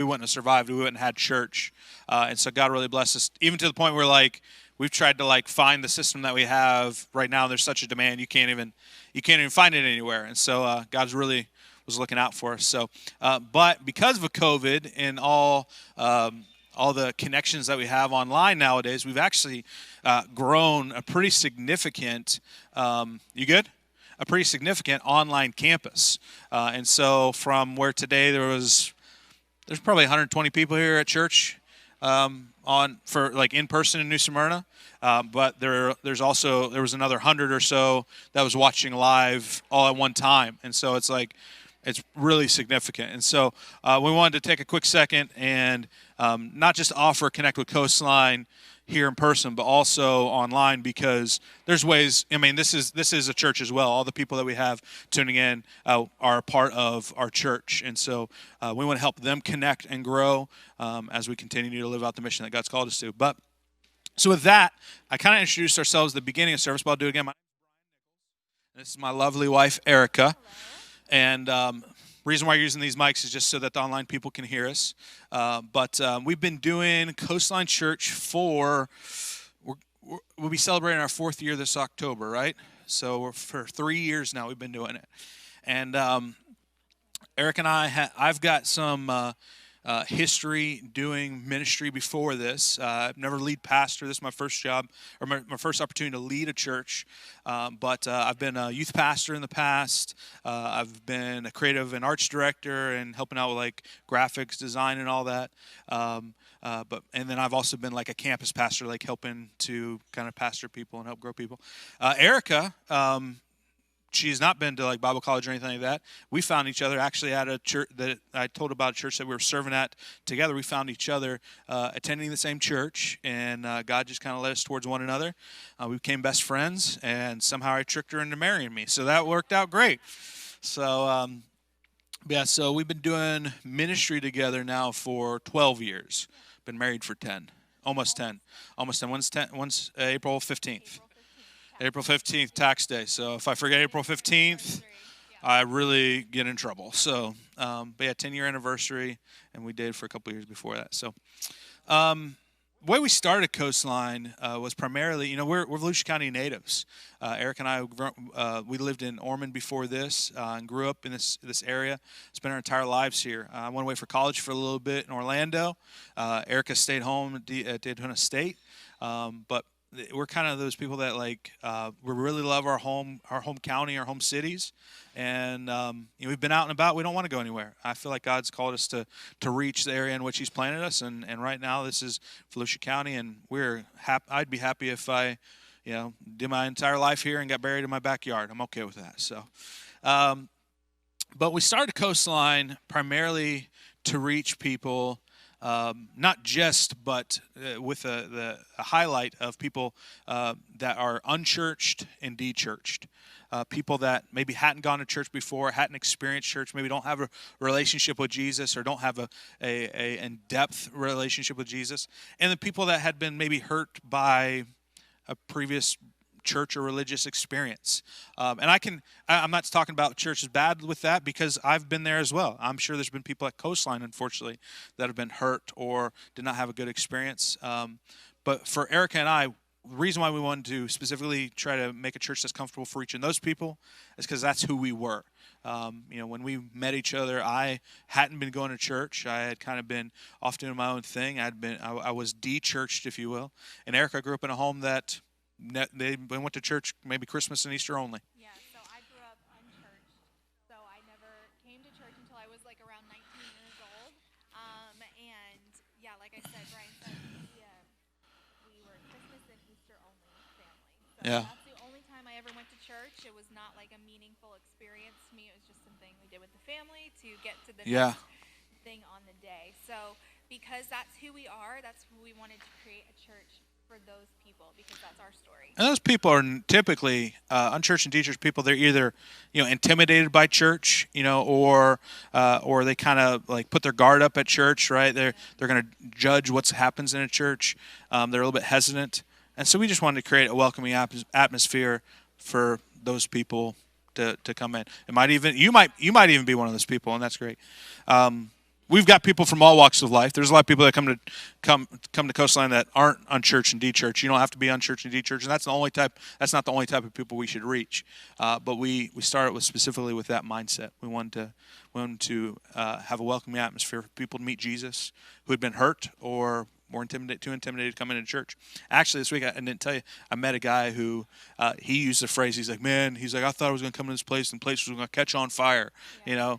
we wouldn't have survived. We wouldn't have had church. And so God really blessed us, even to the point where like we've tried to like find the system that we have right now. There's such a demand you can't even find it anywhere. And so God's really was looking out for us. So, but because of COVID and all the connections that we have online nowadays, we've actually grown a pretty significant. You good? A pretty significant online campus. And so from where today there's probably 120 people here at church for like in person in New Smyrna. But there was another 100 or so that was watching live all at one time. And so it's really significant. And so we wanted to take a quick second and not just offer Connect with Coastline here in person, but also online, because there's ways. I mean, this is a church as well. All the people that we have tuning in are a part of our church, and so we want to help them connect and grow as we continue to live out the mission that God's called us to. But so with that, I kind of introduced ourselves at the beginning of service, but I'll do it again. This is my lovely wife, Erica. And reason why you're using these mics is just so that the online people can hear us. But we've been doing Coastline Church we'll be celebrating our 4th year this October, right? So for 3 years now we've been doing it. And Eric and I've got some history doing ministry before this. I've never lead pastor. This is my first job, or my first opportunity to lead a church. But I've been a youth pastor in the past. I've been a creative and arts director and helping out with like graphics design and all that. And then I've also been like a campus pastor, like helping to kind of pastor people and help grow people. Erica, she's not been to like Bible college or anything like that. We found each other actually at a church that I told about, a church that we were serving at together. We found each other attending the same church, and God just kind of led us towards one another. We became best friends, and somehow I tricked her into marrying me. So that worked out great. So, so we've been doing ministry together now for 12 years. Been married for 10, almost 10. When's April 15th. April 15th, tax day. So if I forget April 15th, I really get in trouble. So, but yeah, 10-year anniversary, and we dated for a couple years before that. So, the way we started Coastline was primarily, we're Volusia County natives. Eric and I, we lived in Ormond before this and grew up in this area. Spent our entire lives here. I went away for college for a little bit in Orlando. Erica stayed home at Daytona State, but we're kind of those people that we really love our home county, our home cities, and we've been out and about. We don't want to go anywhere. I feel like God's called us to reach the area in which He's planted us, and right now this is Volusia County, and I'd be happy if I, did my entire life here and got buried in my backyard. I'm okay with that. So, but we started Coastline primarily to reach people. Not just, but with a highlight of people that are unchurched and dechurched. People that maybe hadn't gone to church before, hadn't experienced church, maybe don't have a relationship with Jesus or don't have a in-depth relationship with Jesus. And the people that had been maybe hurt by a previous church or religious experience. And I'm not talking about church is bad with that, because I've been there as well. I'm sure there's been people at Coastline, unfortunately, that have been hurt or did not have a good experience. But for Erica and I, the reason why we wanted to specifically try to make a church that's comfortable for reaching those people is because that's who we were. When we met each other, I hadn't been going to church. I had kind of been off doing my own thing. I was de-churched, if you will. And Erica grew up in a home that they went to church maybe Christmas and Easter only. Yeah, so I grew up unchurched, so I never came to church until I was like around 19 years old. And yeah, like I said, Brian said, we were Christmas and Easter only family. So Yeah. That's the only time I ever went to church. It was not like a meaningful experience to me. It was just something we did with the family to get to the next thing on the day. So because that's who we are, that's who we wanted to create a church for those people, because that's our story. And those people are typically unchurched and de-churched people. They're either intimidated by church, or they kind of like put their guard up at church, right? They're going to judge what happens in a church. They're a little bit hesitant, and so we just wanted to create a welcoming atmosphere for those people to come in. You might even be one of those people, and that's great. we've got people from all walks of life. There's a lot of people that come to Coastline that aren't unchurched and de-churched. You don't have to be unchurched and de-churched, and that's the only type. That's not the only type of people we should reach. But we started with specifically with that mindset. We wanted to have a welcoming atmosphere for people to meet Jesus who had been hurt or more too intimidated to come into church. Actually, this week, I didn't tell you, I met a guy who, he used the phrase, he's like, man, I thought I was going to come to this place and the place was going to catch on fire. Yeah.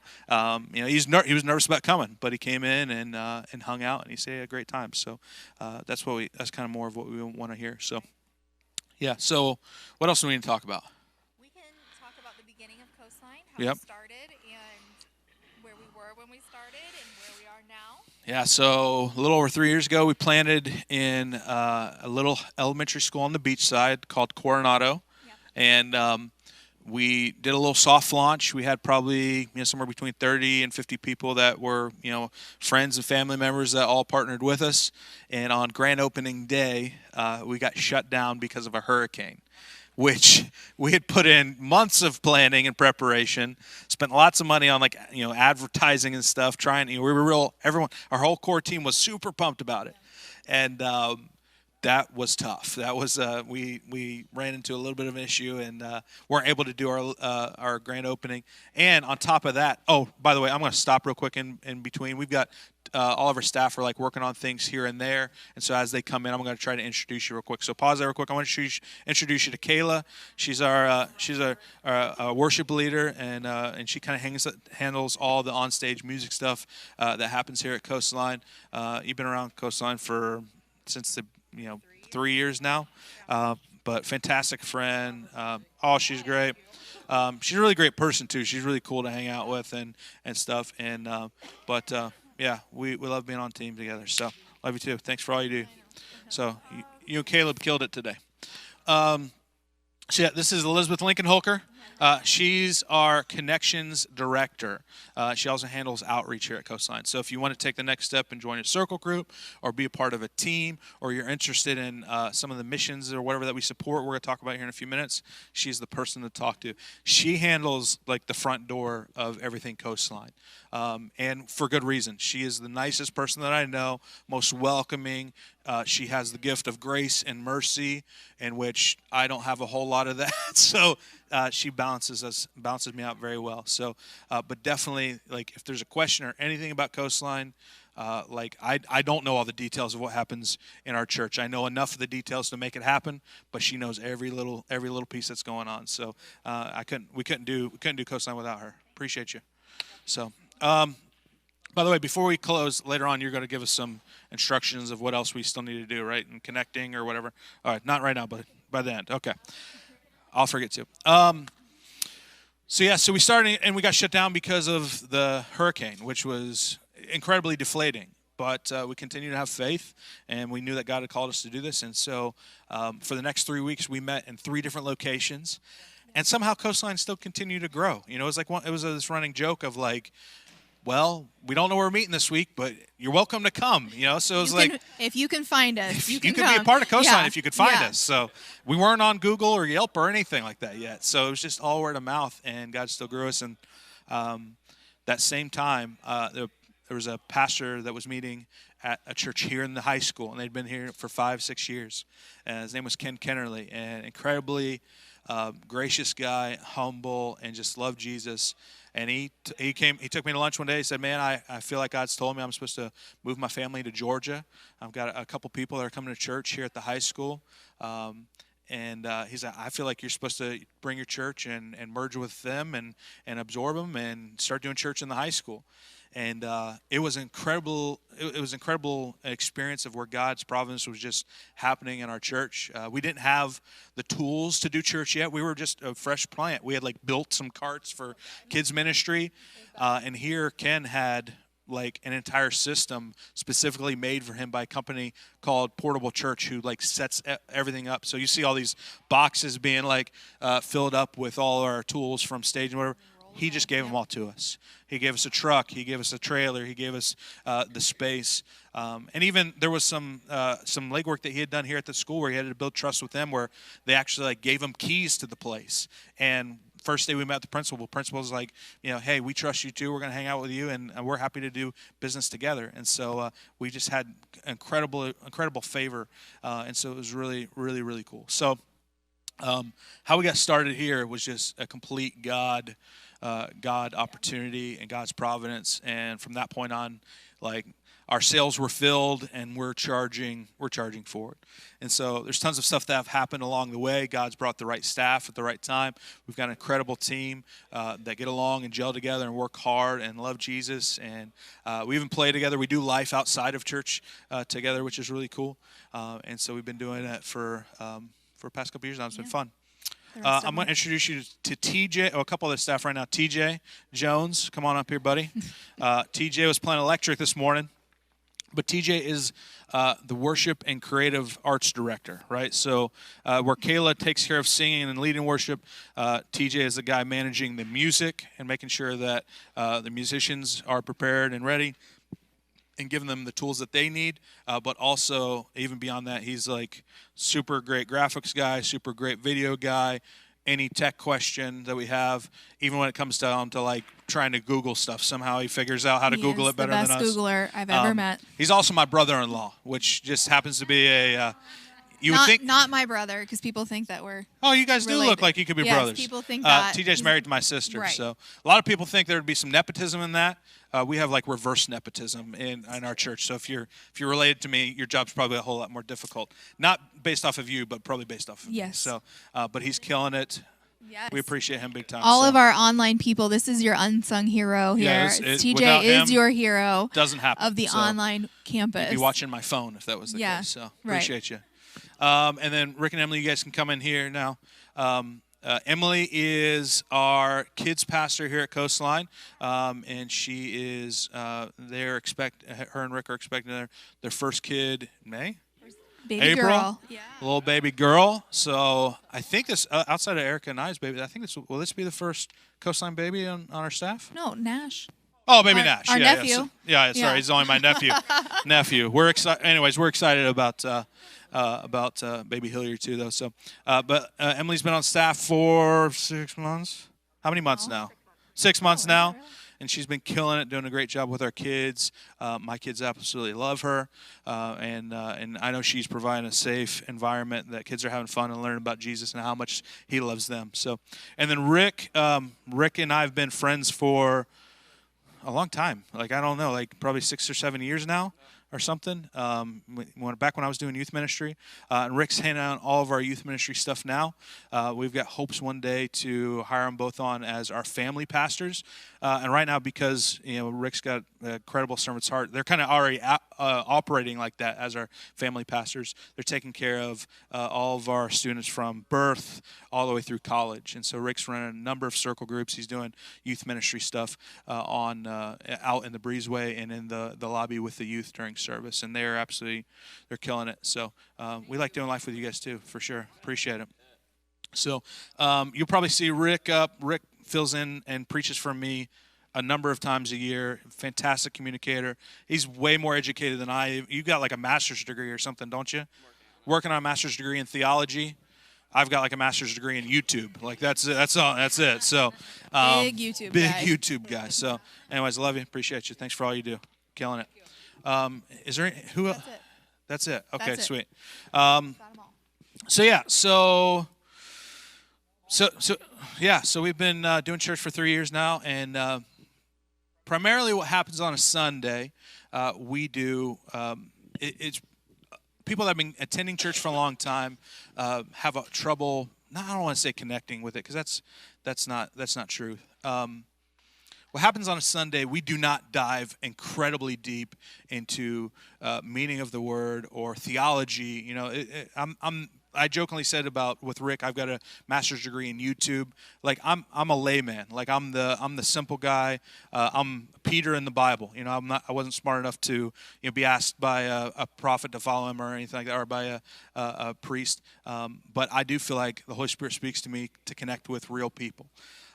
He was nervous about coming, but he came in and hung out, and he said he had a great time. So that's kind of more of what we want to hear. So, yeah. So what else do we need to talk about? We can talk about the beginning of Coastline, how Yep. we started and where we were when we started and where we are now. Yeah, so a little over 3 years ago, we planted in a little elementary school on the beach side called Coronado, Yep. and we did a little soft launch. We had probably somewhere between 30 and 50 people that were friends and family members that all partnered with us. And on grand opening day, we got shut down because of a hurricane, which we had put in months of planning and preparation, spent lots of money on advertising and stuff, we were our whole core team was super pumped about it. And that was tough. That was we ran into a little bit of an issue and weren't able to do our grand opening. And on top of that, oh, by the way, I'm going to stop real quick in between. We've got all of our staff are working on things here and there, and so as they come in, I'm going to try to introduce you real quick. So pause there real quick. I want to introduce you to Kayla. She's our worship leader, and she kind of handles all the onstage music stuff that happens here at Coastline. You've been around Coastline since the 3 years now, but fantastic friend. She's great. She's a really great person too. She's really cool to hang out with and stuff. And yeah, we love being on team together. So love you too. Thanks for all you do. So you and Caleb killed it today. So yeah, this is Elizabeth Lincoln Holker. She's our connections director. She also handles outreach here at Coastline. So if you want to take the next step and join a circle group or be a part of a team, or you're interested in some of the missions or whatever that we support, we're going to talk about here in a few minutes, she's the person to talk to. She handles the front door of everything Coastline. And for good reason. She is the nicest person that I know, most welcoming. She has the gift of grace and mercy, in which I don't have a whole lot of that. So she balances me out very well. So, but definitely, if there's a question or anything about Coastline, I don't know all the details of what happens in our church. I know enough of the details to make it happen, but she knows every little piece that's going on. So we couldn't do Coastline without her. Appreciate you. So. By the way, before we close, later on, you're going to give us some instructions of what else we still need to do, right? And connecting or whatever. All right, not right now, but by the end. Okay. I'll forget to. So we started, and we got shut down because of the hurricane, which was incredibly deflating. But we continue to have faith, and we knew that God had called us to do this. And so for the next 3 weeks, we met in 3 different locations. And somehow Coastline still continued to grow. It was this running joke of well, we don't know where we're meeting this week, but you're welcome to come. So it was if you can find us, you could come. be a part of Coastline Yeah. if you could find Yeah. us. So we weren't on Google or Yelp or anything like that yet. So it was just all word of mouth, and God still grew us. And that same time, there was a pastor that was meeting at a church here in the high school, and they'd been here for 5-6 years. And his name was Ken Kennerly, and incredibly gracious guy, humble, and just loved Jesus. And he took me to lunch one day. He said, man, I feel like God's told me I'm supposed to move my family to Georgia. I've got a couple people that are coming to church here at the high school. And he's like, I feel like you're supposed to bring your church and merge with them and absorb them and start doing church in the high school. And it was incredible. It was an incredible experience of where God's providence was just happening in our church. We didn't have the tools to do church yet. We were just a fresh plant. We had built some carts for kids ministry, and here Ken had an entire system specifically made for him by a company called Portable Church, who sets everything up. So you see all these boxes being filled up with all our tools from stage and whatever. He just gave them all to us. He gave us a truck. He gave us a trailer. He gave us the space. And even there was some legwork that he had done here at the school where he had to build trust with them, where they actually gave him keys to the place. And first day we met the principal was like, hey, we trust you too. We're going to hang out with you, and we're happy to do business together. And so we just had incredible favor, and so it was really, really, really cool. So how we got started here was just a complete God opportunity and God's providence, and from that point on, like, our sales were filled, and we're charging forward. And so there's tons of stuff that have happened along the way. God's brought the right staff at the right time. We've got an incredible team that get along and gel together and work hard and love Jesus. And we even play together. We do life outside of church together, which is really cool. And so we've been doing that for the past couple years now. It's been fun. I'm going to introduce you to TJ, a couple of the staff right now. TJ Jones, come on up here, buddy. TJ was playing electric this morning. But TJ is the worship and creative arts director, right? So where Kayla takes care of singing and leading worship, TJ is the guy managing the music and making sure that the musicians are prepared and ready and giving them the tools that they need. But also, even beyond that, he's like super great graphics guy, super great video guy. Any tech question that we have, even when it comes down to like trying to Google stuff, somehow he figures out how to Google it better than us. He is the best Googler I've ever met. He's also my brother-in-law, which just happens to be a. Not my brother, because people think that we're. Oh, you guys related. do look like you could be brothers. Yes, people think that. TJ's married to my sister, right. So a lot of people think there would be some nepotism in that. We have like reverse nepotism in our church. So if you're related to me, your job's probably a whole lot more difficult. Not based off of you, but probably based off of me. So, but he's killing it. Yes. We appreciate him big time. All of our online people, this is your unsung hero here. Yeah, TJ is your hero. Doesn't happen of the online campus. You'd be watching my phone if that was the case. So appreciate you. And then Rick and Emily, you guys can come in here now. Emily is our kids pastor here at Coastline, and she is her and Rick are expecting their first kid in May. Baby April, girl. Yeah. Little baby girl. So I think this, outside of Erica and I's baby, I think will this be the first Coastline baby on our staff? No, Nash. Oh, baby Nash. Our nephew. Sorry, he's only my nephew. We're excited. Anyways, we're excited about baby Hilliard too, though. So, but Emily's been on staff for 6 months. How many months now? 6 months now. And she's been killing it, doing a great job with our kids. My kids absolutely love her, and I know she's providing a safe environment that kids are having fun and learning about Jesus and how much He loves them. So, and then Rick and I have been friends for a long time. Like, I don't know, like probably 6 or 7 years now or something. Back when I was doing youth ministry, and Rick's handing out all of our youth ministry stuff now. We've got hopes one day to hire them both on as our family pastors. And right now, because Rick's got a credible servant's heart, they're kind of already operating like that as our family pastors. They're taking care of all of our students from birth all the way through college. And so Rick's running a number of circle groups. He's doing youth ministry stuff out in the breezeway and in the lobby with the youth during service. And they're killing it. So we like doing life with you guys too, for sure. Appreciate it. So you'll probably see Rick up. Rick fills in and preaches for me a number of times a year. Fantastic communicator. He's way more educated than I. You got like a master's degree or something, don't you? Working on a master's degree in theology. I've got like a master's degree in YouTube. Like that's it. That's it. So big YouTube guy. So anyways, I love you. Appreciate you. Thanks for all you do. Killing it. Is there who? That's it. Okay, That's it. Sweet. So we've been doing church for 3 years now, and primarily what happens on a Sunday, we do. It's people that have been attending church for a long time have a trouble. I don't want to say connecting with it, because that's not true. What happens on a Sunday, we do not dive incredibly deep into meaning of the word or theology. I jokingly said with Rick, I've got a master's degree in YouTube. Like I'm a layman. Like I'm the simple guy. I'm Peter in the Bible. I wasn't smart enough to be asked by a prophet to follow him or anything like that, or by a priest. But I do feel like the Holy Spirit speaks to me to connect with real people.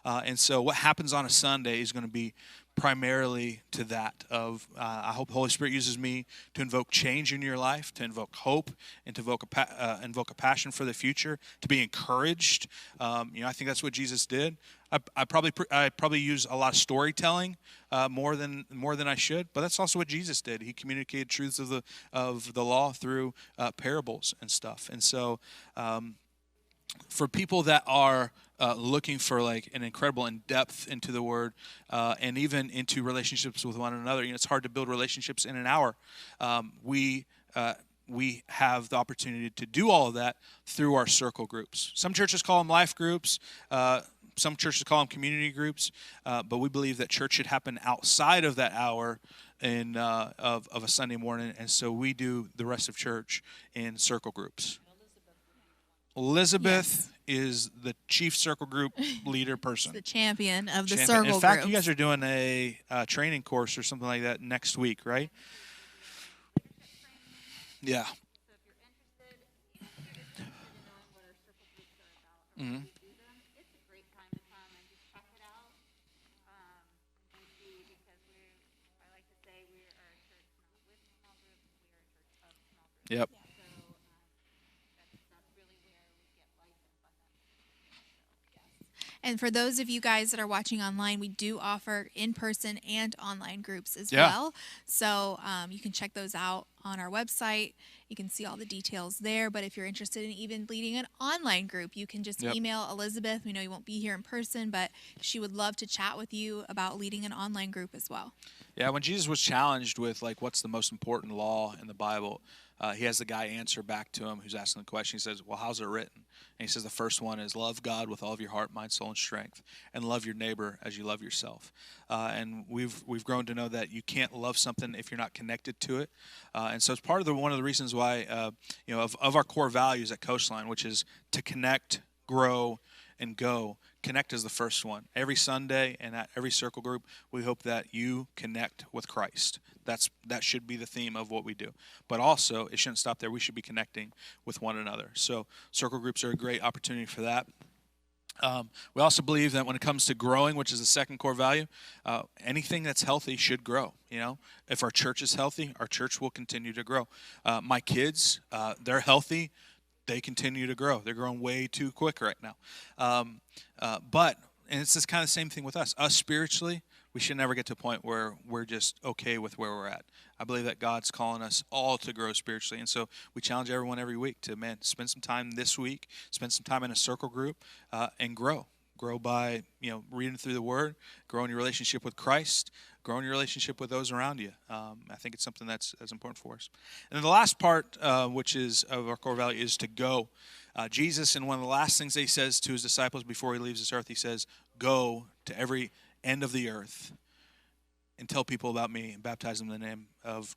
And so what happens on a Sunday is going to be primarily to that of I hope the Holy Spirit uses me to invoke change in your life, to invoke hope, and to invoke a passion for the future, to be encouraged. I think that's what Jesus did. I probably use a lot of storytelling more than I should, but that's also what Jesus did. He communicated truths of the law through parables and stuff. And so, for people that are looking for like an incredible in depth into the Word and even into relationships with one another, it's hard to build relationships in an hour. We have the opportunity to do all of that through our circle groups. Some churches call them life groups. Some churches call them community groups, but we believe that church should happen outside of that hour of a Sunday morning, and so we do the rest of church in circle groups. Elizabeth is the chief circle group leader person. The champion of the circle group. In fact, you guys are doing a training course or something like that next week, right? Yeah. So if you're interested in knowing what our circle groups are about, or how we do them, it's a great time to come and just check it out. And see, because I like to say we are a church not with small groups, we are a church of small groups. Yep. So that's really where we get life and fun. And for those of you guys that are watching online, we do offer in-person and online groups as Yeah. well. So you can check those out on our website. You can see all the details there. But if you're interested in even leading an online group, you can just email Elizabeth. We know you won't be here in person, but she would love to chat with you about leading an online group as well. Yeah, when Jesus was challenged with, like, what's the most important law in the Bible, he has the guy answer back to him who's asking the question. He says, well, how's it written? And he says the first one is love God with all of your heart, mind, soul, and strength, and love your neighbor as you love yourself. And we've grown to know that you can't love something if you're not connected to it. And so it's part of one of the reasons why, of our core values at Coastline, which is to connect, grow, and go. Connect is the first one. Every Sunday and at every circle group, we hope that you connect with Christ. That should be the theme of what we do. But also, it shouldn't stop there. We should be connecting with one another. So circle groups are a great opportunity for that. We also believe that when it comes to growing, which is the second core value, anything that's healthy should grow. If our church is healthy, our church will continue to grow. My kids, they're healthy. They continue to grow. They're growing way too quick right now. And it's this kind of same thing with us. Us spiritually, we should never get to a point where we're just okay with where we're at. I believe that God's calling us all to grow spiritually. And so we challenge everyone every week to, spend some time this week, spend some time in a circle group, and grow. Grow by, reading through the Word, growing your relationship with Christ, growing your relationship with those around you. I think it's something that's important for us. And then the last part, which is of our core value, is to go. Jesus, in one of the last things that he says to his disciples before he leaves this earth, he says, go to every end of the earth and tell people about me and baptize them in the name of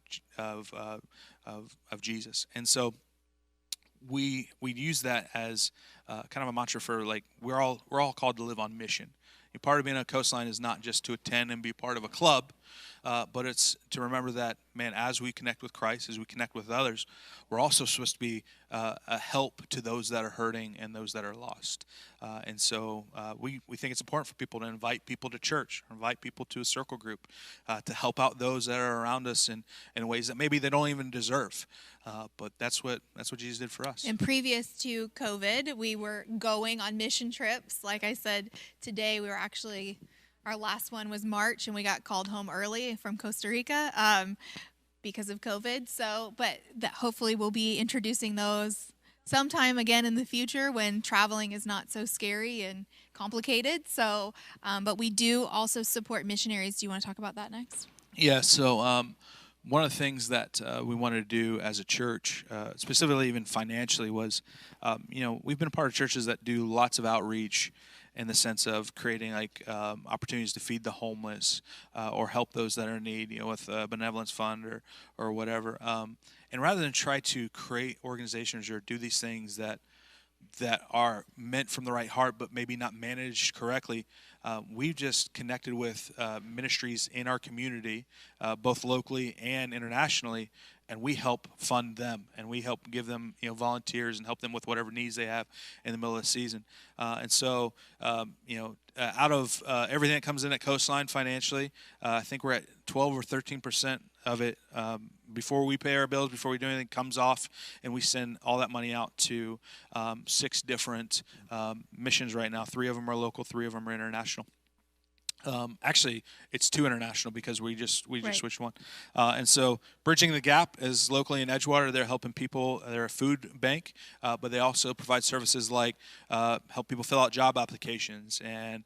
Jesus. And so we use that as kind of a mantra for, like, we're all called to live on mission. And part of being a Coastline is not just to attend and be part of a club, but it's to remember that, as we connect with Christ, as we connect with others, we're also supposed to be a help to those that are hurting and those that are lost. And so we think it's important for people to invite people to church, or invite people to a circle group, to help out those that are around us in ways that maybe they don't even deserve. But that's what Jesus did for us. And previous to COVID, we were going on mission trips. Like I said, today we were actually, our last one was March, and we got called home early from Costa Rica because of COVID. So, but that hopefully we'll be introducing those sometime again in the future when traveling is not so scary and complicated. So, but we do also support missionaries. Do you want to talk about that next? Yeah, so one of the things that we wanted to do as a church, specifically even financially, was, we've been a part of churches that do lots of outreach in the sense of creating opportunities to feed the homeless or help those that are in need, with a benevolence fund or whatever. And rather than try to create organizations or do these things that are meant from the right heart but maybe not managed correctly, we've just connected with ministries in our community, both locally and internationally, and we help fund them, and we help give them volunteers and help them with whatever needs they have in the middle of the season. And so out of everything that comes in at Coastline financially, I think we're at 12 or 13% of it before we pay our bills, before we do anything, comes off, and we send all that money out to 6 different missions right now. 3 of them are local, 3 of them are international. Actually, it's 2 international because we just Right. switched one. And so Bridging the Gap is locally in Edgewater. They're helping people. They're a food bank, but they also provide services like help people fill out job applications, and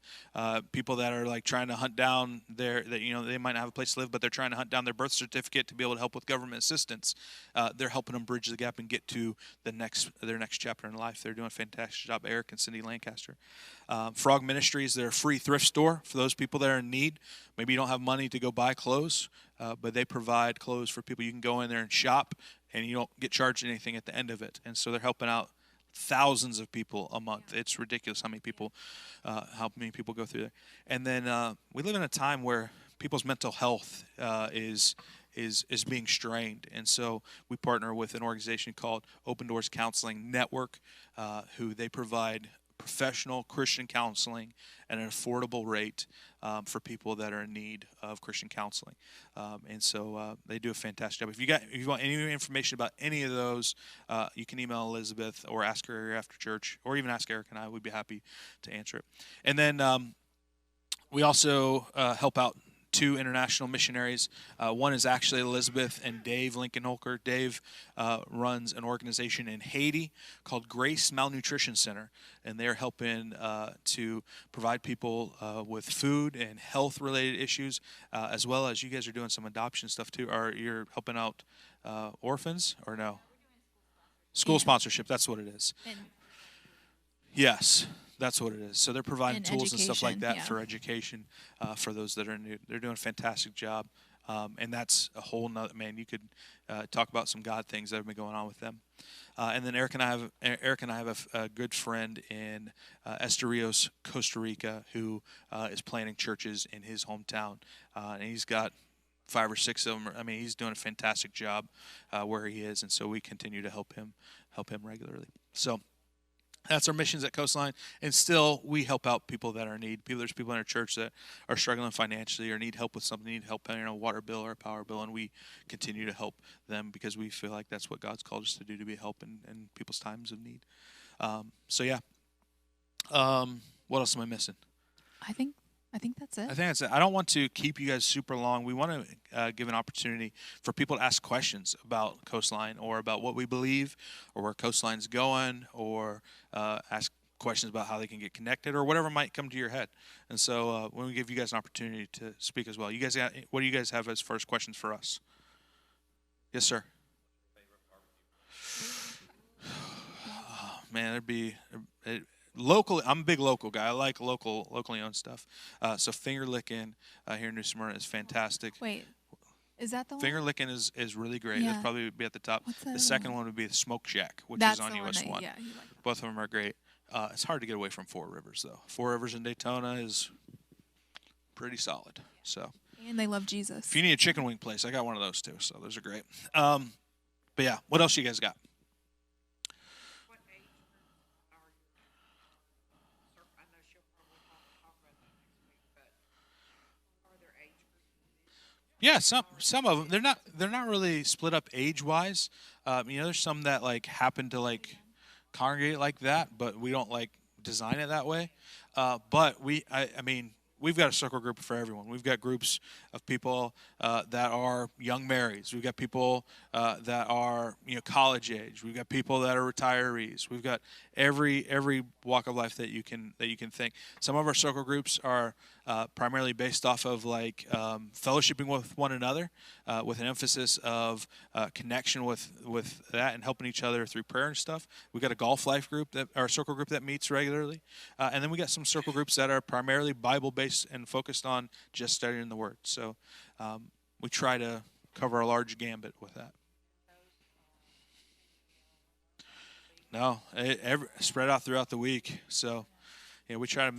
people that are like trying to hunt down they might not have a place to live, but they're trying to hunt down their birth certificate to be able to help with government assistance. They're helping them bridge the gap and get to their next chapter in life. They're doing a fantastic job. Eric and Cindy Lancaster. Frog Ministries, they're a free thrift store for those people that are in need. Maybe you don't have money to go buy clothes, but they provide clothes for people. You can go in there and shop, and you don't get charged anything at the end of it. And so they're helping out thousands of people a month. It's ridiculous how many people go through there. And then we live in a time where people's mental health is being strained, and so we partner with an organization called Open Doors Counseling Network, who they provide professional Christian counseling at an affordable rate for people that are in need of Christian counseling. And so they do a fantastic job. If you want any information about any of those, you can email Elizabeth or ask her after church, or even ask Eric and I. We'd be happy to answer it. And then we also help out 2 international missionaries. One is actually Elizabeth and Dave Lincoln-Holker. Dave runs an organization in Haiti called Grace Malnutrition Center, and they're helping to provide people with food and health-related issues, as well as you guys are doing some adoption stuff too. You're helping out orphans, or no? School sponsorship, that's what it is. And Yes, that's what it is. So they're providing And tools and stuff like education, that yeah. for education for those that are new. They're doing a fantastic job, and that's a whole nother, man. You could talk about some God things that have been going on with them. And then Eric and I have a good friend in Estoril, Costa Rica, who is planting churches in his hometown, and he's got 5 or 6 of them. I mean, he's doing a fantastic job where he is, and so we continue to help him regularly. So that's our missions at Coastline, and still we help out people that are in need. There's people in our church that are struggling financially or need help with something, need help paying a water bill or a power bill, and we continue to help them because we feel like that's what God's called us to do, to be a help in people's times of need. So yeah. What else am I missing? I think that's it. I think that's it. I don't want to keep you guys super long. We want to give an opportunity for people to ask questions about Coastline or about what we believe or where Coastline's going, or ask questions about how they can get connected or whatever might come to your head. And so when we give you guys an opportunity to speak as well. What do you guys have as first questions for us? Yes, sir. Oh, man, there'd be... Locally, I'm a big local guy. I like locally owned stuff. So Finger Lickin' here in New Smyrna is fantastic. Wait, is that the one? Finger Lickin' is really great. Yeah. That'd probably be at the top. What's that The other second one? one would be the Smoke Shack, which That's is on the US one. 1. Yeah, you like Both of them are great. It's hard to get away from Four Rivers, though. Four Rivers in Daytona is pretty solid. So And they love Jesus. if you need a chicken wing place, I got one of those too. So those are great. But yeah, what else you guys got? What age groups are you? I know she'll probably talk about that next week, but are there age groups? Yeah, some of them. They're not really split up age wise. There's some that like happen to like congregate like that, but we don't like design it that way. But I mean, we've got a circle group for everyone. We've got groups of people that are young marrieds. We've got people that are college age. We've got people that are retirees. We've got every walk of life that you can think. Some of our circle groups are primarily based off of like fellowshipping with one another, with an emphasis of connection with that and helping each other through prayer and stuff. We've got a golf life group, our circle group, that meets regularly, and then we got some circle groups that are primarily Bible based and focused on just studying the Word. So we try to cover a large gambit with that. No, spread out throughout the week. So we try to.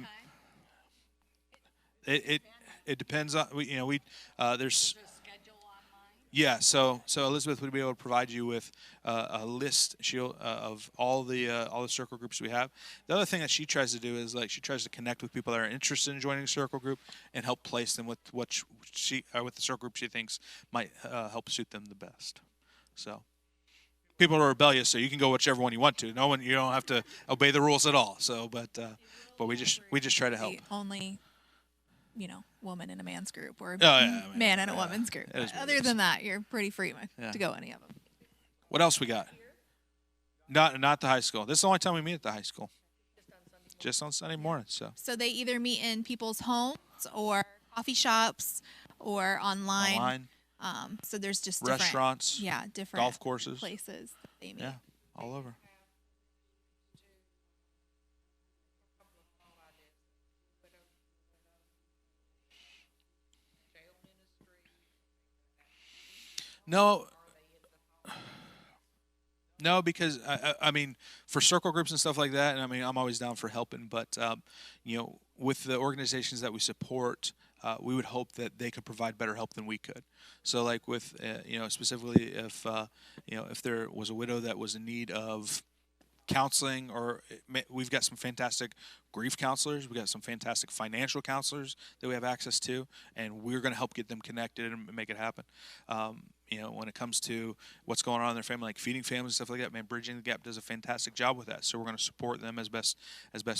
it it depends on we there's Is the schedule online? yeah, so Elizabeth would be able to provide you with a list of all the circle groups we have. The other thing that she tries to do is like she tries to connect with people that are interested in joining a circle group and help place them with what she with the circle group she thinks might help suit them the best. So people are rebellious, so you can go whichever one you want to. No one you don't have to obey the rules at all. So but we just try to help. The only, woman in a man's group or Oh yeah, I mean, man in a yeah, woman's group. it is what it Other is. than that, you're pretty free Yeah. to go any of them. What else we got? Not the high school. This is the only time we meet at the high school. Just on Sunday morning. So So they either meet in people's homes or coffee shops or online. online, So there's just different, restaurants, different golf courses. places that they meet. Yeah, all over. No, no, because I mean, for circle groups and stuff like that, and I mean, I'm always down for helping. But with the organizations that we support, we would hope that they could provide better help than we could. So, like with specifically if there was a widow that was in need of counseling, or we've got some fantastic grief counselors, we've got some fantastic financial counselors that we have access to, and we're going to help get them connected and make it happen. When it comes to what's going on in their family, like feeding families and stuff like that, man, Bridging the Gap does a fantastic job with that. So we're going to support them as best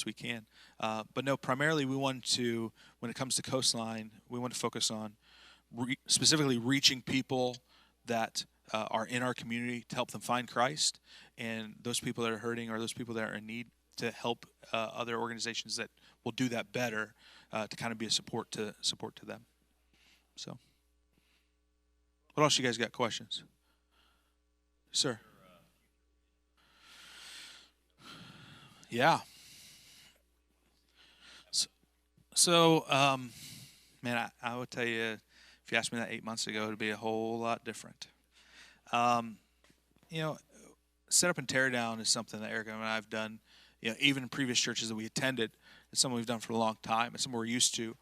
we can. But no, primarily we want to, when it comes to Coastline, we want to focus on specifically reaching people that are in our community to help them find Christ, and those people that are hurting or those people that are in need to help other organizations that will do that better to kind of be a support to them. So, what else you guys got questions, sir? Yeah. So, man, I would tell you if you asked me that 8 months ago, it'd be a whole lot different. Um, Set up and tear down is something that Erica and I have done. Even in previous churches that we attended, it's something we've done for a long time. It's something we're used to.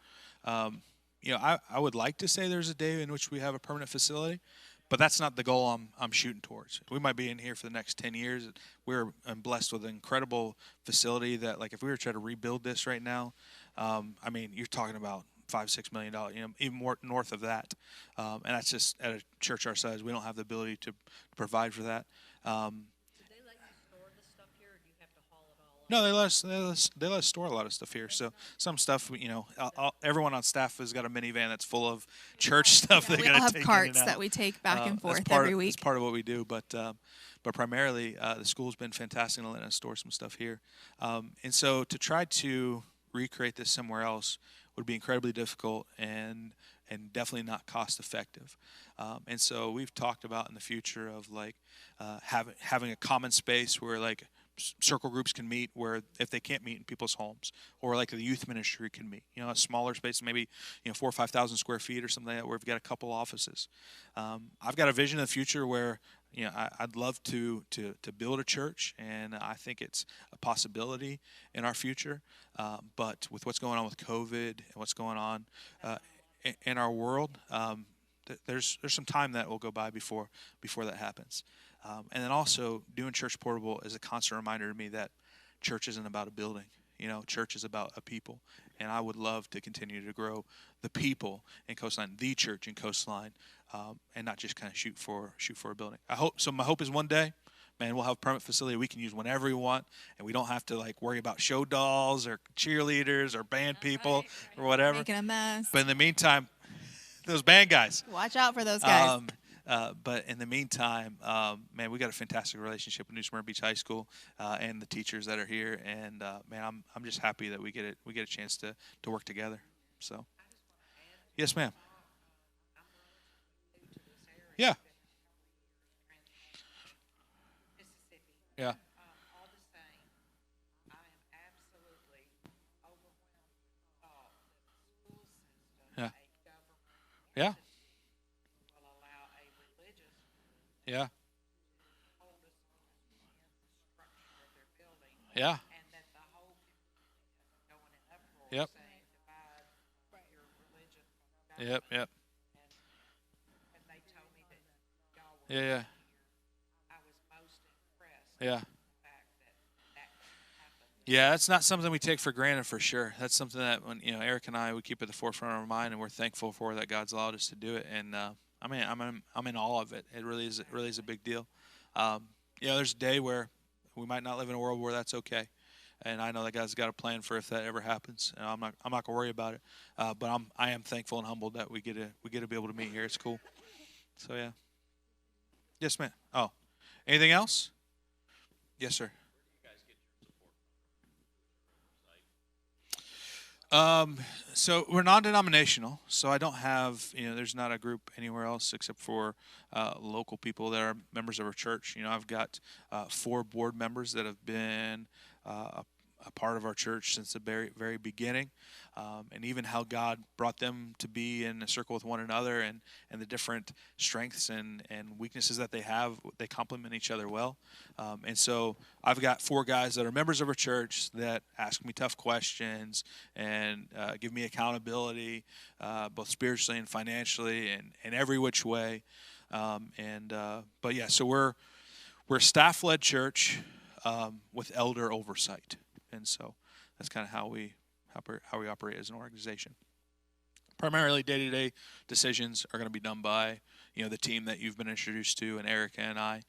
I would like to say there's a day in which we have a permanent facility, but that's not the goal I'm shooting towards. We might be in here for the next 10 years. I'm blessed with an incredible facility that, like, if we were to try to rebuild this right now, I mean, you're talking about $5-6 million, even more north of that, and that's just at a church our size. We don't have the ability to provide for that. Do they let you store the stuff here, or do you have to haul it all up? No, they let us store a lot of stuff here. So some stuff, everyone on staff has got a minivan that's full of church stuff. They We got all to have take in carts and that out. we take back and forth That's every week. That's part of what we do, but primarily the school's been fantastic in letting us store some stuff here, and so to try to recreate this somewhere else would be incredibly difficult and definitely not cost effective. And so we've talked about in the future of like having a common space where like circle groups can meet, where if they can't meet in people's homes, or like the youth ministry can meet, a smaller space, maybe 4,000 or 5,000 square feet or something like that, where we've got a couple offices. I've got a vision of the future where I'd love to build a church, and I think it's a possibility in our future. But with what's going on with COVID and what's going on in our world, there's some time that will go by before that happens. And then also doing church portable is a constant reminder to me that church isn't about a building. Church is about a people, and I would love to continue to grow the people in Coastline, the church in Coastline, and not just kind of shoot for a building. My hope is one day, man, we'll have a permanent facility we can use whenever we want, and we don't have to like worry about show dolls or cheerleaders or band people or whatever. Making a mess. But in the meantime, those band guys. Watch out for those guys. But in the meantime, man, we got a fantastic relationship with New Smyrna Beach High School and the teachers that are here, and man, I'm just happy that we get a chance to work together. So, yes, ma'am. Yeah. Mississippi. Yeah. All the same, I am absolutely overwhelmed with the thought that the school system, Yeah. a government Yeah. entity, will allow a religious group Yeah. to hold us in the structure of their building, Yeah. and that the whole community isn't going in uproar Yep. saying divide your Yep. Yep. And they told me that y'all were Yeah. Yeah. here. I was most impressed Yeah. with the fact that that happened. Yeah, that's not something we take for granted for sure. That's something that when Eric and I we keep at the forefront of our mind, and we're thankful for that God's allowed us to do it. And I'm in awe of it. It really is a big deal. There's a day where we might not live in a world where that's okay, and I know that God's got a plan for if that ever happens. And I'm not gonna worry about it. But I am thankful and humbled that we get to be able to meet here. It's cool. So yeah. Yes, ma'am. Oh, anything else? Yes, sir. So we're non-denominational, so I don't have, there's not a group anywhere else except for local people that are members of our church. I've got 4 board members that have been a part of our church since the very, very beginning, and even how God brought them to be in a circle with one another, and the different strengths and weaknesses that they have. They complement each other well. And so I've got 4 guys that are members of our church that ask me tough questions and give me accountability, both spiritually and financially and every which way. But yeah, so we're a staff-led church with elder oversight. And so that's kind of how we operate as an organization. Primarily, day-to-day decisions are going to be done by the team that you've been introduced to, and Erica and I.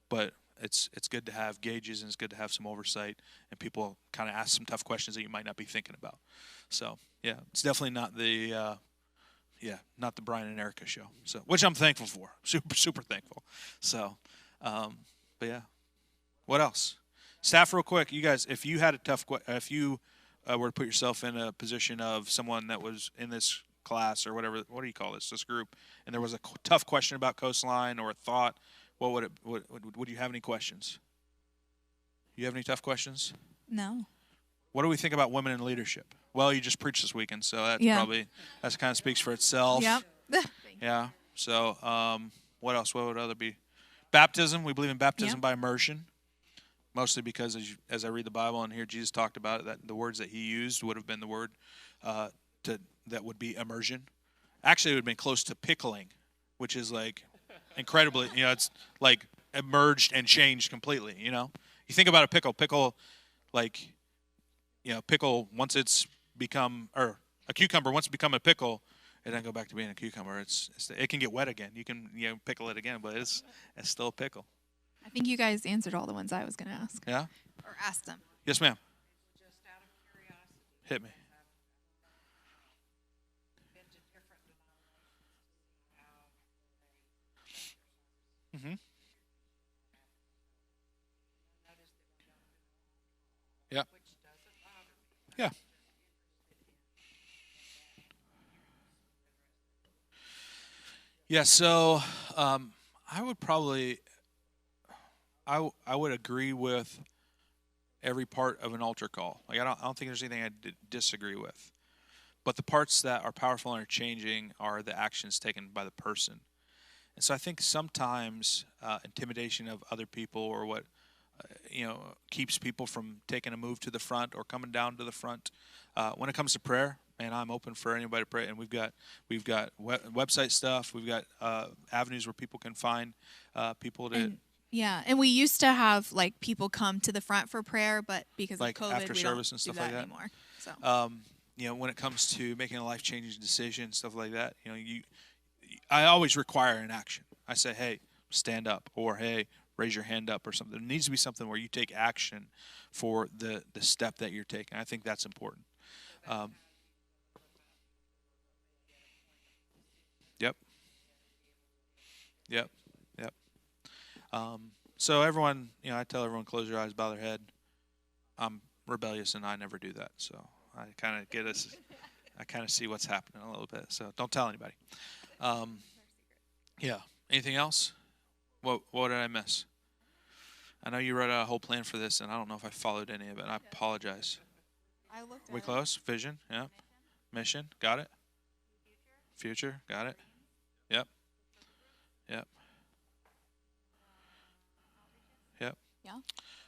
But it's good to have gauges, and it's good to have some oversight, and people kind of ask some tough questions that you might not be thinking about. So yeah, it's definitely not the Brian and Erica show. So which I'm thankful for, super thankful. So, but yeah, what else? Staff, real quick, you guys, if you had a if you were to put yourself in a position of someone that was in this class or whatever, what do you call this group, and there was a tough question about Coastline or a thought, would you have any questions? You have any tough questions? No. What do we think about women in leadership? Well, you just preached this weekend, so that kind of speaks for itself. Yep. Yeah. So, what else? What would other be? Baptism. We believe in baptism by immersion. Mostly because as I read the Bible and hear Jesus talked about it, that the words that he used would have been the word that would be immersion. Actually, it would have been close to pickling, which is like incredibly, it's like emerged and changed completely. You think about a pickle, like, pickle once it's become, or a cucumber once it's become a pickle, it doesn't go back to being a cucumber. It can get wet again. You can pickle it again, but it's still a pickle. I think you guys answered all the ones I was going to ask. Yeah? Or asked them. Yes, ma'am. Just out of curiosity. Hit me. Been to different denominations to see how Mm-hmm. notice that we don't do Yeah. which doesn't bother me. Yeah. Yeah, so I would probably, I would agree with every part of an altar call. Like I don't think there's anything I disagree with. But the parts that are powerful and are changing are the actions taken by the person. And so I think sometimes intimidation of other people or what keeps people from taking a move to the front or coming down to the front. When it comes to prayer, man, I'm open for anybody to pray. And we've got website stuff. We've got avenues where people can find people to. And we used to have like people come to the front for prayer, but because like of COVID, after we service don't and stuff do that like that anymore. So when it comes to making a life-changing decision, stuff like that, I always require an action. I say, hey, stand up, or hey, raise your hand up, or something. There needs to be something where you take action for the step that you're taking. I think that's important. Yep. So everyone, I tell everyone, close your eyes, bow their head. I'm rebellious, and I never do that. So I kind of I kind of see what's happening a little bit. So don't tell anybody. Yeah. Anything else? What did I miss? I know you wrote out a whole plan for this, and I don't know if I followed any of it. I apologize. I looked at We close? Vision, yeah. Mission, got it. Future, got it. Yep. Yeah.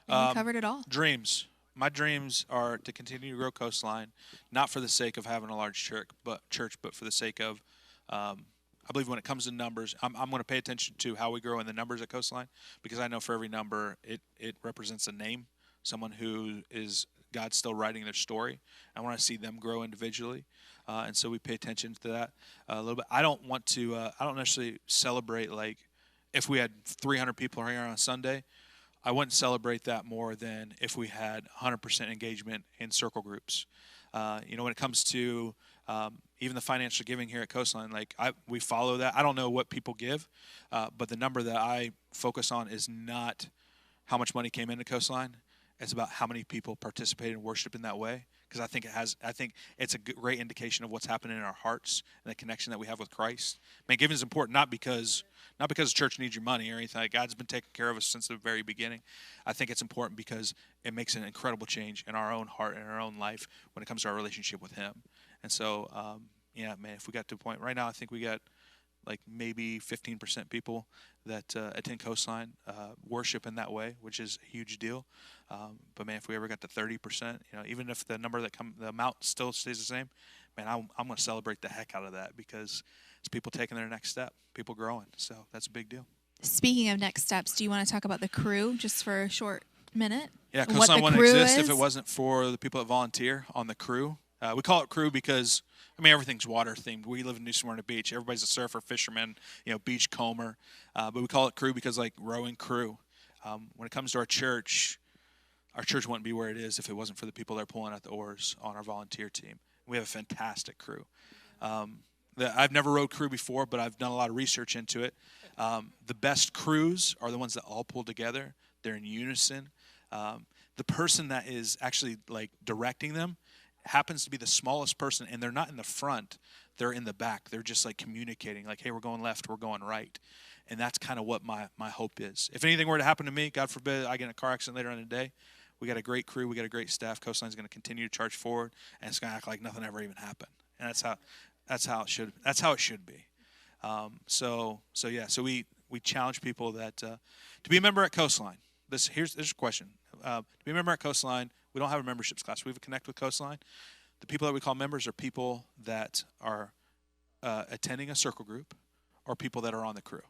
We covered it all. Dreams. my dreams are to continue to grow Coastline, not for the sake of having a large church, but for the sake of, I believe when it comes to numbers, I'm going to pay attention to how we grow in the numbers at Coastline, because I know for every number it represents a name, someone who is God's still writing their story. I want to see them grow individually, and so we pay attention to that a little bit. I don't want to. I don't necessarily celebrate like if we had 300 people here on a Sunday. I wouldn't celebrate that more than if we had 100% engagement in circle groups. When it comes to even the financial giving here at Coastline, we follow that. I don't know what people give, but the number that I focus on is not how much money came into Coastline. It's about how many people participate in worship in that way, because I think it's a great indication of what's happening in our hearts and the connection that we have with Christ. Man, giving is important not because the church needs your money or anything. Like, God's been taking care of us since the very beginning. I think it's important because it makes an incredible change in our own heart and our own life when it comes to our relationship with Him. And so, man, if we got to a point right now, I think we got like maybe 15% people that attend Coastline worship in that way, which is a huge deal. But man, if we ever got to 30%, even if the amount still stays the same, man, I'm going to celebrate the heck out of that, because it's people taking their next step, people growing. So that's a big deal. Speaking of next steps, do you want to talk about the crew just for a short minute? Yeah, And what Coastline the wouldn't crew exist if is? it wasn't for the people that volunteer on the crew. We call it crew because, everything's water themed. We live in New Smyrna Beach. Everybody's a surfer, fisherman, beach comber. But we call it crew because, like, rowing crew. When it comes to our church wouldn't be where it is if it wasn't for the people that are pulling out the oars on our volunteer team. We have a fantastic crew. I've never rowed crew before, but I've done a lot of research into it. The best crews are the ones that all pull together. They're in unison. The person that is actually like directing them happens to be the smallest person, and they're not in the front. They're in the back. They're just like communicating, like, hey, we're going left, we're going right. And that's kind of what my hope is. If anything were to happen to me, God forbid, I get in a car accident later on in the day, we got a great crew, we got a great staff. Coastline's going to continue to charge forward, and it's going to act like nothing ever even happened. And that's how it should be. So we challenge people that to be a member at Coastline. Here's a question. To be a member at Coastline, we don't have a memberships class. We have a Connect with Coastline. The people that we call members are people that are attending a circle group or people that are on the crew.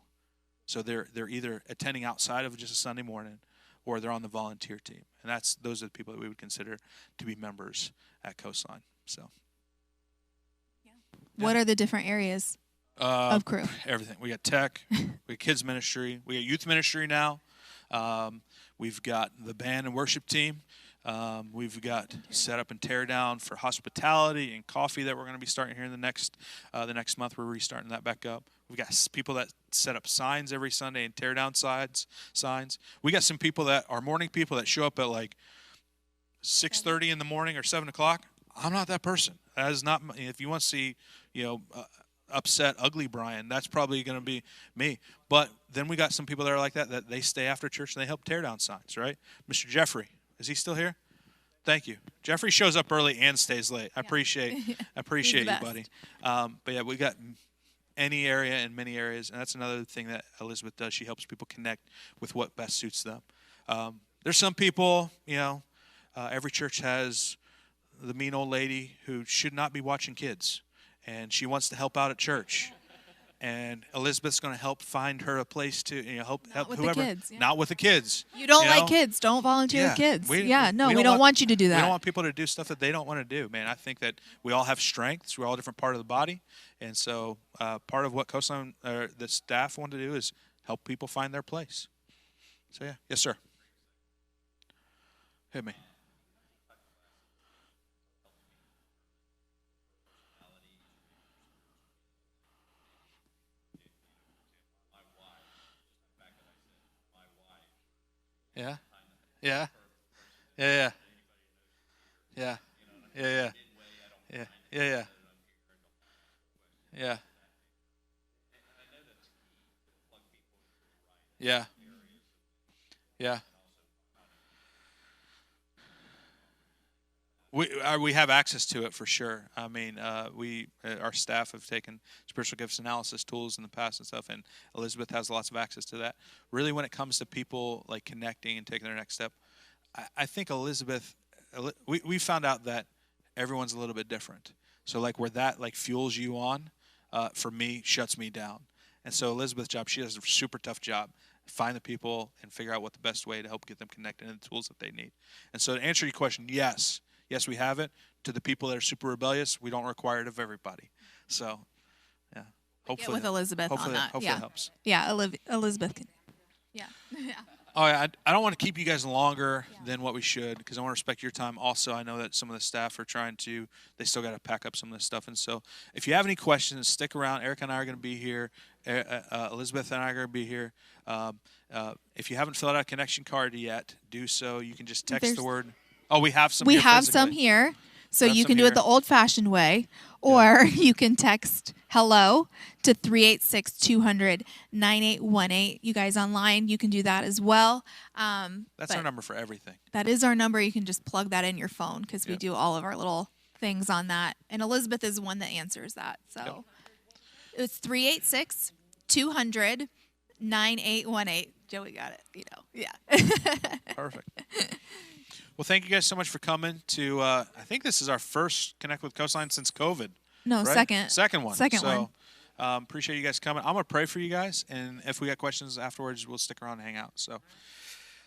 So they're either attending outside of just a Sunday morning, or they're on the volunteer team. And those are the people that we would consider to be members at Coastline. So. What are the different areas of crew? Everything. We got tech, we got kids ministry, we got youth ministry now. We've got the band and worship team. We've got set up and tear down for hospitality and coffee that we're going to be starting here in the next month. We're restarting that back up. We've got people that set up signs every Sunday and tear down signs. We got some people that are morning people that show up at like 6:30 in the morning or 7 o'clock. I'm not that person. That is not. If you want to see, upset, ugly Brian, that's probably going to be me. But then we got some people that are like that they stay after church and they help tear down signs, right? Mr. Jeffrey, is he still here? Thank you. Jeffrey shows up early and stays late. I appreciate you, buddy. But yeah, we got any area and many areas, and that's another thing that Elizabeth does. She helps people connect with what best suits them. There's some people, every church has the mean old lady who should not be watching kids, and she wants to help out at church. And Elizabeth's going to help find her a place to help with whoever. the kids, yeah. Not with the kids. You don't like kids. Don't volunteer with kids. We don't want you to do that. We don't want people to do stuff that they don't want to do, man. I think that we all have strengths. We're all a different part of the body. And so part of what Coastline, the staff want to do is help people find their place. So, yeah. Yes, sir. Hit me. Yeah. Yeah. Yeah. Yeah. Yeah. Yeah. Yeah. Yeah. Yeah. Yeah. Yeah. Yeah. We have access to it for sure. I mean, our staff have taken spiritual gifts analysis tools in the past and stuff, and Elizabeth has lots of access to that. Really, when it comes to people like connecting and taking their next step, I think Elizabeth we found out that everyone's a little bit different. So like where that like fuels you on, for me shuts me down. And so Elizabeth's job, she does a super tough job. Find the people and figure out what the best way to help get them connected and the tools that they need. And so to answer your question, yes, we have it. To the people that are super rebellious, we don't require it of everybody. So, yeah, hopefully with Elizabeth on that. Hopefully Yeah. it helps. Yeah, Elizabeth can. Yeah. Yeah. Oh, yeah, I don't want to keep you guys longer than what we should because I want to respect your time. Also, I know that some of the staff are they still got to pack up some of this stuff. And so if you have any questions, stick around. Eric and I are going to be here. Elizabeth and I are going to be here. If you haven't filled out a connection card yet, do so. You can just text the word. Oh, we have some. We here have physically. some here. So Have you some can do here. it the old-fashioned way, or you can text hello to 386-200-9818. You guys online, you can do that as well. That's our number for everything. That is our number. You can just plug that in your phone because we Yep. do all of our little things on that. And Elizabeth is one that answers that. So it's 386-200-9818. Joey got it. Yeah. Perfect. Well, thank you guys so much for coming to. I think this is our first Connect with Coastline since COVID. No, right? second. Second one. Second so, one. Appreciate you guys coming. I'm gonna pray for you guys, and if we got questions afterwards, we'll stick around and hang out. So,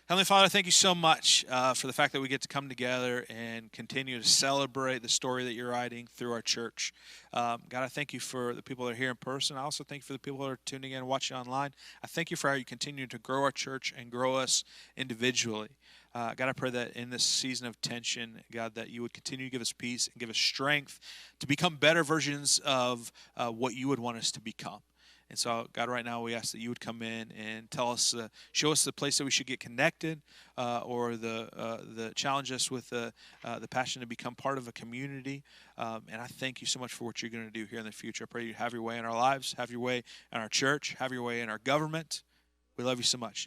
Heavenly Father, thank you so much for the fact that we get to come together and continue to celebrate the story that you're writing through our church. God, I thank you for the people that are here in person. I also thank you for the people that are tuning in and watching online. I thank you for how you continue to grow our church and grow us individually. God, I pray that in this season of tension, God, that you would continue to give us peace and give us strength to become better versions of what you would want us to become. And so, God, right now we ask that you would come in and show us the place that we should get connected, or challenge us with the passion to become part of a community. And I thank you so much for what you're going to do here in the future. I pray you have your way in our lives, have your way in our church, have your way in our government. We love you so much.